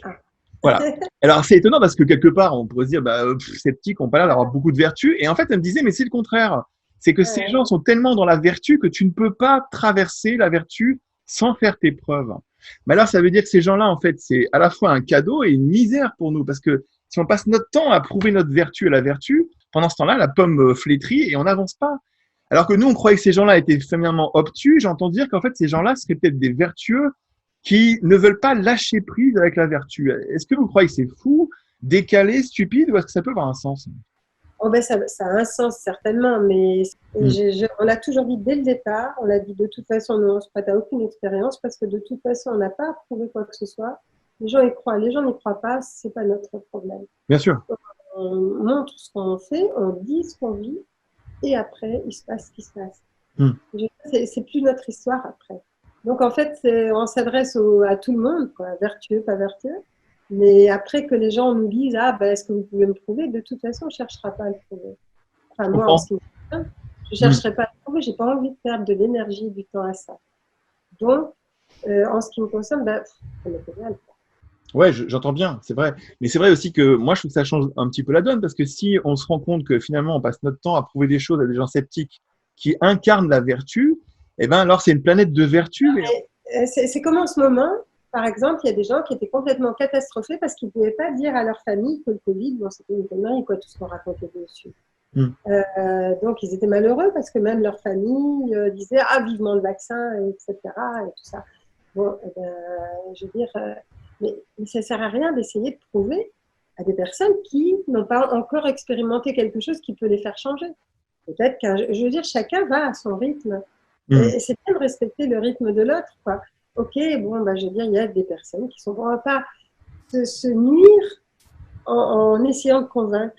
Ah. Voilà. Alors, c'est étonnant parce que quelque part, on pourrait se dire, sceptiques n'ont pas l'air d'avoir beaucoup de vertus. Et en fait, elle me disait, mais c'est le contraire. C'est que ces gens sont tellement dans la vertu que tu ne peux pas traverser la vertu sans faire tes preuves. Mais alors, ça veut dire que ces gens-là, en fait, c'est à la fois un cadeau et une misère pour nous. Parce que si on passe notre temps à prouver notre vertu à la vertu, pendant ce temps-là, la pomme flétrit et on n'avance pas. Alors que nous, on croyait que ces gens-là étaient familièrement obtus. J'entends dire qu'en fait, ces gens-là seraient peut-être des vertueux qui ne veulent pas lâcher prise avec la vertu. Est-ce que vous croyez que c'est fou, décalé, stupide, ou est-ce que ça peut avoir un sens? Oh ben ça a un sens certainement, mais on l'a toujours dit dès le départ, on l'a dit de toute façon, nous on ne se prête à aucune expérience parce que de toute façon on n'a pas prouvé quoi que ce soit. Les gens y croient, les gens n'y croient pas, c'est pas notre problème. Bien sûr. On montre ce qu'on fait, on dit ce qu'on vit, et après il se passe ce qui se passe. C'est plus notre histoire après. Donc en fait, on s'adresse à tout le monde, quoi, vertueux, pas vertueux. Mais après que les gens nous disent est-ce que vous pouvez me prouver? De toute façon, on ne cherchera pas à le prouver. Enfin, moi, en ce qui me concerne, je ne chercherai pas à le prouver. Je n'ai pas envie de perdre de l'énergie, du temps à ça. Donc, en ce qui me concerne, ça m'est égal. Ouais, j'entends bien, c'est vrai. Mais c'est vrai aussi que moi, je trouve que ça change un petit peu la donne parce que si on se rend compte que finalement, on passe notre temps à prouver des choses à des gens sceptiques qui incarnent la vertu, eh ben alors c'est une planète de vertu. C'est comme en ce moment. Par exemple, il y a des gens qui étaient complètement catastrophés parce qu'ils ne pouvaient pas dire à leur famille que le Covid, c'était une connerie, quoi, tout ce qu'on racontait dessus. Donc, ils étaient malheureux parce que même leur famille disait vivement le vaccin, etc. et tout ça. Bon, je veux dire, mais ça ne sert à rien d'essayer de prouver à des personnes qui n'ont pas encore expérimenté quelque chose qui peut les faire changer. Peut-être je veux dire, chacun va à son rythme. Et c'est bien de respecter le rythme de l'autre, quoi. Ok, je veux dire, il y a des personnes qui sont on ne va pas se nuire en essayant de convaincre.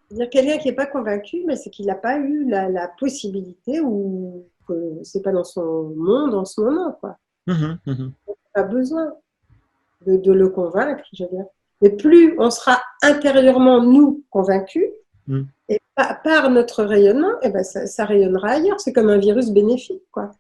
C'est-à-dire quelqu'un qui n'est pas convaincu, mais c'est qu'il n'a pas eu la possibilité ou que c'est pas dans son monde en ce moment, quoi. On n'a pas besoin de le convaincre, je veux dire. Mais plus on sera intérieurement nous convaincus, et par notre rayonnement, ça rayonnera ailleurs. C'est comme un virus bénéfique, quoi.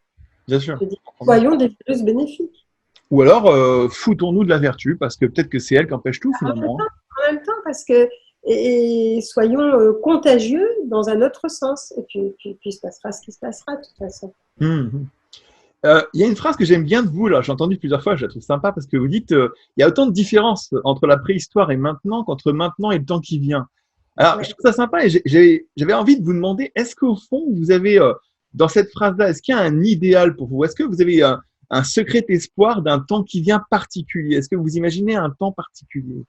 Bien sûr. Soyons des virus bénéfiques. Ou alors, foutons-nous de la vertu, parce que peut-être que c'est elle qui empêche tout, finalement. En même temps, parce que et soyons contagieux dans un autre sens. Et puis, il se passera ce qui se passera, de toute façon. Il y a une phrase que j'aime bien de vous, là, j'ai entendu plusieurs fois, je la trouve sympa, parce que vous dites il y a autant de différences entre la préhistoire et maintenant qu'entre maintenant et le temps qui vient. Alors, je trouve ça sympa et j'avais envie de vous demander, est-ce qu'au fond, vous avez, dans cette phrase-là, est-ce qu'il y a un idéal pour vous? Est-ce que vous avez un secret espoir d'un temps qui vient particulier? Est-ce que vous imaginez un temps particulier?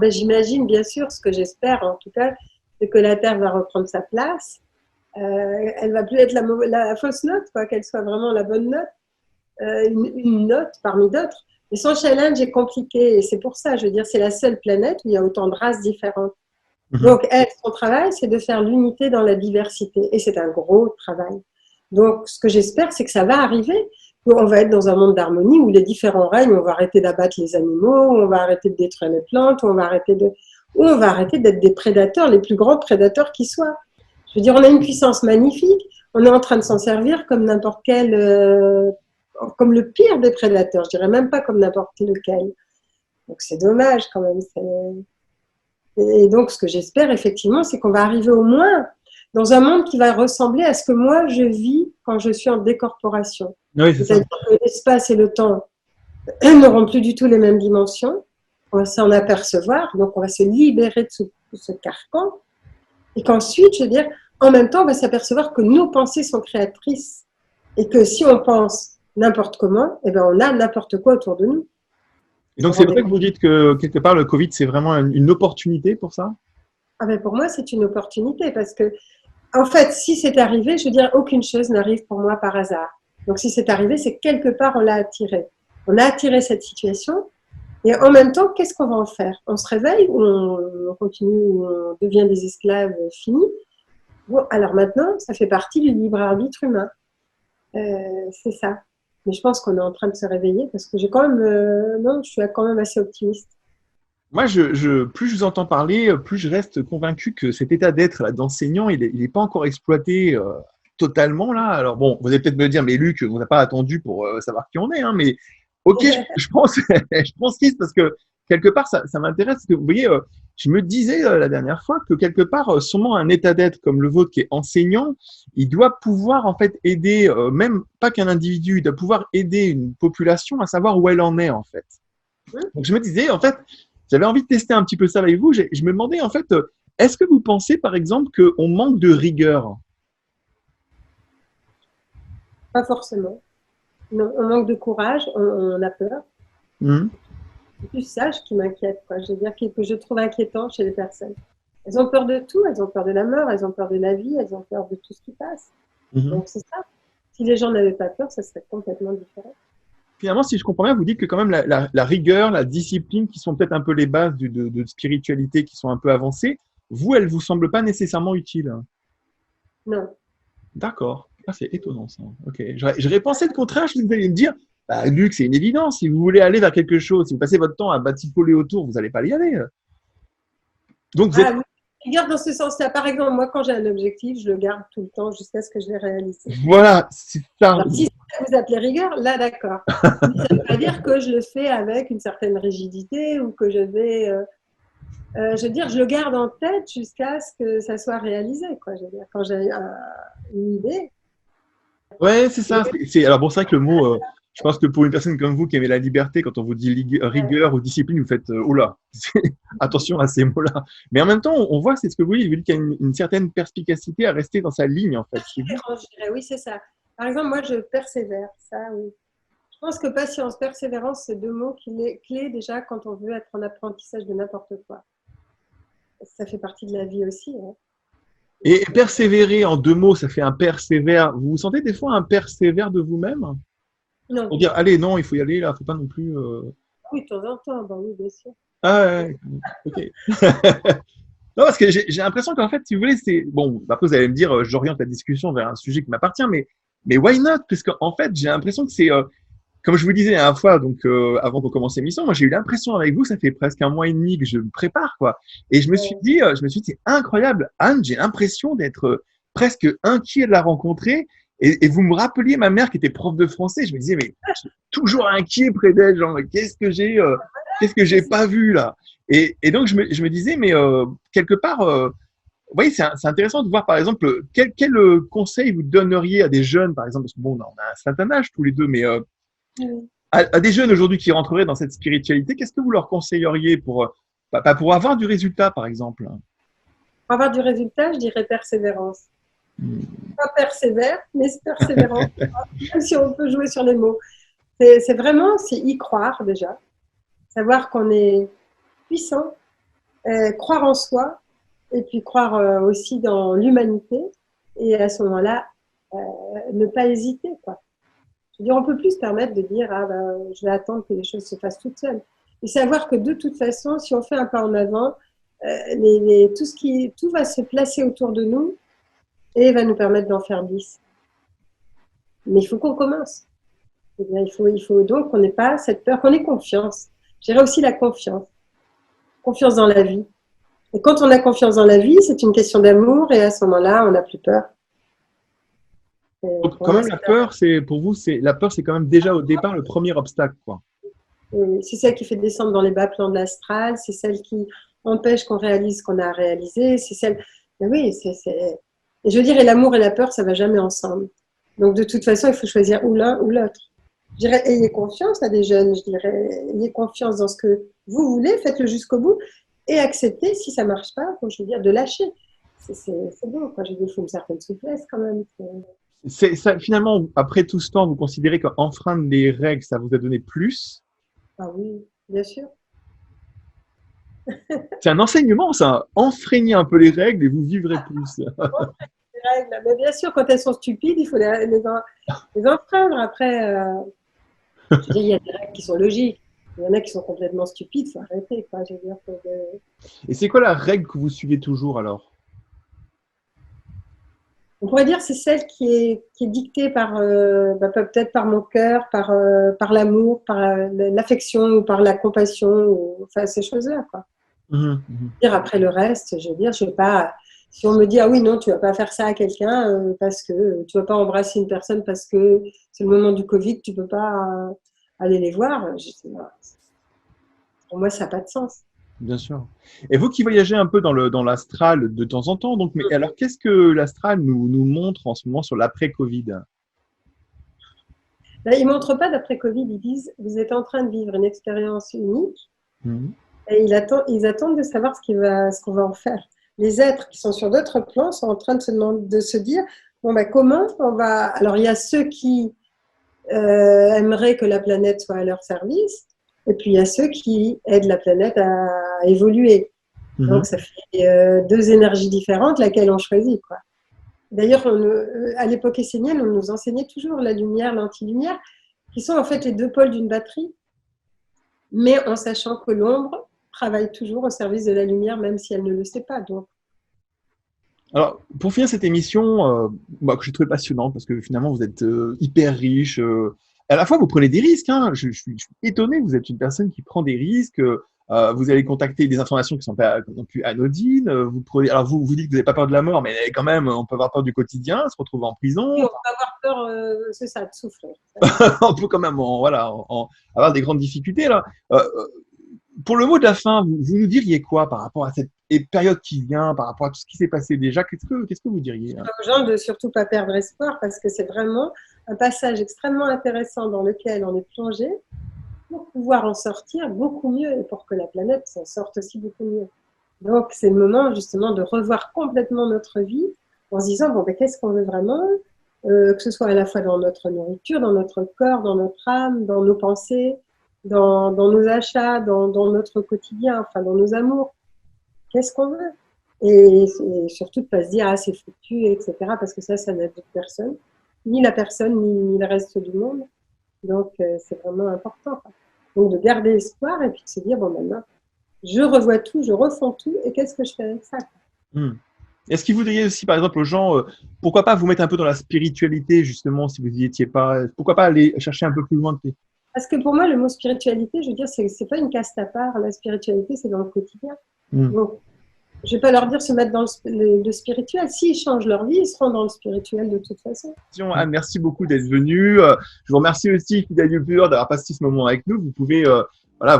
J'imagine, bien sûr, ce que j'espère, en tout cas, c'est que la Terre va reprendre sa place. Elle va plus être la fausse note, quoi, qu'elle soit vraiment la bonne note. une note parmi d'autres. Mais son challenge est compliqué et c'est pour ça, je veux dire, c'est la seule planète où il y a autant de races différentes. Donc, elle, son travail, c'est de faire l'unité dans la diversité et c'est un gros travail. Donc, ce que j'espère, c'est que ça va arriver. On va être dans un monde d'harmonie où les différents règnent, on va arrêter d'abattre les animaux, on va arrêter de détruire les plantes, on va arrêter d'être des prédateurs, les plus grands prédateurs qui soient. Je veux dire, on a une puissance magnifique, on est en train de s'en servir comme n'importe quel, comme le pire des prédateurs, je dirais même pas comme n'importe lequel. Donc c'est dommage quand même. Et donc ce que j'espère effectivement, c'est qu'on va arriver au moins dans un monde qui va ressembler à ce que moi je vis quand je suis en décorporation. Oui, c'est ça. C'est-à-dire que l'espace et le temps n'auront plus du tout les mêmes dimensions. On va s'en apercevoir, donc on va se libérer de ce carcan. Et qu'ensuite, je veux dire, en même temps, on va s'apercevoir que nos pensées sont créatrices. Et que si on pense n'importe comment, eh ben on a n'importe quoi autour de nous. Et donc, c'est vrai que vous dites que quelque part, le Covid, c'est vraiment une opportunité pour ça? Ah ben pour moi, c'est une opportunité parce que, en fait, si c'est arrivé, je veux dire, aucune chose n'arrive pour moi par hasard. Donc, si c'est arrivé, c'est quelque part, on l'a attiré. On a attiré cette situation. Et en même temps, qu'est-ce qu'on va en faire? On se réveille ou on continue, ou on devient des esclaves finis? Bon, alors maintenant, ça fait partie du libre arbitre humain. C'est ça. Mais je pense qu'on est en train de se réveiller parce que j'ai quand même, non, je suis quand même assez optimiste. Moi, plus je vous entends parler, plus je reste convaincu que cet état d'être là d'enseignant, il est pas encore exploité totalement là. Alors bon, vous allez peut-être me dire, mais Luc, on n'a pas attendu pour savoir qui on est, hein, mais ok, je pense, je pense que parce que quelque part, ça m'intéresse. Parce que vous voyez, je me disais la dernière fois que quelque part, sûrement un état d'être comme le vôtre qui est enseignant, il doit pouvoir en fait aider, même pas qu'un individu, il doit pouvoir aider une population à savoir où elle en est en fait. Donc je me disais, en fait, j'avais envie de tester un petit peu ça avec vous. Je me demandais, en fait, est-ce que vous pensez, par exemple, qu'on manque de rigueur? Pas forcément. Non, on manque de courage, on a peur. C'est plus ça qui m'inquiète, quoi. Je veux dire, que je trouve inquiétant chez les personnes. Elles ont peur de tout, elles ont peur de la mort, elles ont peur de la vie, elles ont peur de tout ce qui passe. Donc c'est ça. Si les gens n'avaient pas peur, ça serait complètement différent. Finalement, si je comprends bien, vous dites que quand même la rigueur, la discipline, qui sont peut-être un peu les bases de spiritualité qui sont un peu avancées, vous, elles vous semblent pas nécessairement utiles. Non. D'accord. Ah, c'est étonnant ça. Ok. J'aurais pensé le contraire. Je vous allez me dire, bah, Luc, c'est une évidence. Si vous voulez aller vers quelque chose, si vous passez votre temps à batifoler autour, vous n'allez pas y aller. Donc, vous êtes... Je garde dans ce sens-là. Par exemple, moi, quand j'ai un objectif, je le garde tout le temps jusqu'à ce que je l'ai réalisé. Voilà, c'est ça. Alors, si ça vous appelez rigueur, là, d'accord. Ça ne veut pas dire que je le fais avec une certaine rigidité ou que je vais... je veux dire, je le garde en tête jusqu'à ce que ça soit réalisé, quoi. Je veux dire, quand j'ai une idée. Ouais, c'est ça. Alors bon, c'est vrai que le mot, je pense que pour une personne comme vous qui aimez la liberté, quand on vous dit rigueur ou discipline, vous faites oh là, attention à ces mots-là. Mais en même temps, on voit, c'est ce que vous dites qu'il y a une certaine perspicacité à rester dans sa ligne, en fait. Oui, c'est ça. Par exemple, moi, je persévère. Ça, oui. Je pense que patience, persévérance, c'est deux mots clés déjà quand on veut être en apprentissage de n'importe quoi. Ça fait partie de la vie aussi. Hein. Et persévérer, en deux mots, ça fait un persévère. Vous vous sentez des fois un persévère de vous-même? Non. Pour dire, allez, non, il faut y aller, là, il ne faut pas non plus… Oui, de temps en temps, ben oui, bien sûr. Ah ouais, ok. Non, parce que j'ai l'impression qu'en fait, si vous voulez, c'est… Bon, après, vous allez me dire, j'oriente la discussion vers un sujet qui m'appartient, mais why not? Parce qu'en fait, j'ai l'impression que c'est… comme je vous disais la dernière fois, donc avant qu'on commence l'émission, moi j'ai eu l'impression avec vous, ça fait presque un mois et demi que je me prépare, quoi. Et je me suis dit, c'est incroyable, Anne, j'ai l'impression d'être presque inquiet de la rencontrer. Et vous me rappeliez ma mère qui était prof de français. Je me disais, mais je suis toujours inquiet près d'elle, genre, qu'est-ce que j'ai pas vu là? Et donc je me disais, mais quelque part, vous voyez, c'est intéressant de voir, par exemple, quel conseil vous donneriez à des jeunes, par exemple, parce que bon, on a un certain âge tous les deux, mais à des jeunes aujourd'hui qui rentreraient dans cette spiritualité, qu'est-ce que vous leur conseilleriez pour avoir du résultat, par exemple? Pour avoir du résultat, je dirais persévérance. Pas persévère, mais persévérance. Même si on peut jouer sur les mots. C'est vraiment, c'est y croire déjà. Savoir qu'on est puissant, croire en soi, et puis croire aussi dans l'humanité. Et à ce moment-là, ne pas hésiter, quoi. Je veux dire, on peut plus se permettre de dire, ah ben, je vais attendre que les choses se fassent toutes seules. Et savoir que de toute façon, si on fait un pas en avant, tout va se placer autour de nous et va nous permettre d'en faire 10. Mais il faut qu'on commence. Eh bien, il faut donc qu'on n'ait pas cette peur, qu'on ait confiance. Je dirais aussi la confiance. Confiance dans la vie. Et quand on a confiance dans la vie, c'est une question d'amour et à ce moment-là, on n'a plus peur. Donc, quand même, la peur, pour vous, la peur, c'est quand même déjà au départ le premier obstacle, quoi. C'est celle qui fait descendre dans les bas plans de l'astral, c'est celle qui empêche qu'on réalise ce qu'on a à réaliser, c'est celle… Mais oui, Et je veux dire, et l'amour et la peur, ça ne va jamais ensemble. Donc, de toute façon, il faut choisir ou l'un ou l'autre. Je dirais, ayez confiance à des jeunes, je dirais, ayez confiance dans ce que vous voulez, faites-le jusqu'au bout et acceptez, si ça ne marche pas, je veux dire, de lâcher. C'est bon, quoi. Je veux dire, il faut une certaine souplesse quand même. Finalement, après tout ce temps, vous considérez qu'enfreindre les règles, ça vous a donné plus? Ah oui, bien sûr. C'est un enseignement, ça. Enfreignez un peu les règles et vous vivrez plus. Les règles, mais bien sûr, quand elles sont stupides, il faut les enfreindre. Après, je veux dire, il y a des règles qui sont logiques. Il y en a qui sont complètement stupides, il faut arrêter, quoi. Je veux dire, Et c'est quoi la règle que vous suivez toujours alors? On pourrait dire que c'est celle qui est dictée par peut-être par mon cœur, par l'amour, par l'affection ou par la compassion, enfin ces choses-là, quoi. Dire après le reste, je veux dire, je vais pas. Si on me dit ah oui non, tu vas pas faire ça à quelqu'un parce que tu vas pas embrasser une personne parce que c'est le moment du Covid, tu peux pas aller les voir. Pour moi, ça n'a pas de sens. Bien sûr. Et vous qui voyagez un peu dans l'astral de temps en temps, donc, mais alors qu'est-ce que l'astral nous montre en ce moment sur l'après-Covid? Là, ils ne montrent pas d'après-Covid, ils disent vous êtes en train de vivre une expérience unique et ils attendent de savoir ce qu'on va en faire. Les êtres qui sont sur d'autres plans sont en train de se dire bon, ben, comment on va… Alors, il y a ceux qui aimeraient que la planète soit à leur service. Et puis, il y a ceux qui aident la planète à évoluer. Donc, ça fait deux énergies différentes, laquelle on choisit, quoi. D'ailleurs, à l'époque essénienne, on nous enseignait toujours la lumière, l'anti-lumière, qui sont en fait les deux pôles d'une batterie, mais en sachant que l'ombre travaille toujours au service de la lumière, même si elle ne le sait pas. Donc. Alors, pour finir cette émission, que j'ai trouvé passionnante, parce que finalement, vous êtes hyper riche. À la fois, vous prenez des risques. Hein. Je suis étonné, vous êtes une personne qui prend des risques. Vous allez contacter des informations qui sont pas non plus anodines. Alors, vous dites que vous n'avez pas peur de la mort, mais quand même, on peut avoir peur du quotidien, se retrouver en prison. Oui, on peut avoir peur, c'est ça, de souffrir. On peut quand même avoir des grandes difficultés. Là. Pour le mot de la fin, vous nous diriez quoi par rapport à cette période qui vient, par rapport à tout ce qui s'est passé déjà? Qu'est-ce que vous diriez? Aux gens de surtout pas perdre espoir, parce que c'est vraiment un passage extrêmement intéressant dans lequel on est plongé pour pouvoir en sortir beaucoup mieux et pour que la planète s'en sorte aussi beaucoup mieux. Donc, c'est le moment justement de revoir complètement notre vie en se disant, bon, ben, qu'est-ce qu'on veut vraiment, que ce soit à la fois dans notre nourriture, dans notre corps, dans notre âme, dans nos pensées, dans nos achats, dans notre quotidien, enfin dans nos amours. Qu'est-ce qu'on veut? Et surtout de ne pas se dire, ah, c'est foutu, etc. Parce que ça n'aide personne, ni la personne, ni le reste du monde. Donc, c'est vraiment important. Donc, de garder espoir et puis de se dire, bon, maintenant, je revois tout, je refonds tout, et qu'est-ce que je fais avec ça? Est-ce qu'il voudriez aussi, par exemple, aux gens, pourquoi pas vous mettre un peu dans la spiritualité, justement, si vous n'y étiez pas? Pourquoi pas aller chercher un peu plus loin que… Parce que pour moi, le mot spiritualité, je veux dire, c'est pas une caste à part. La spiritualité, c'est dans le quotidien. Donc, je vais pas leur dire se mettre dans le spirituel. S'ils changent leur vie, ils seront dans le spirituel de toute façon. Anne, merci beaucoup d'être venue. Je vous remercie aussi, Fidèle Pur, d'avoir passé ce moment avec nous. Vous pouvez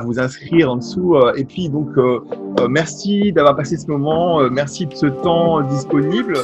vous inscrire en dessous. Et puis, donc, merci d'avoir passé ce moment. Merci de ce temps disponible.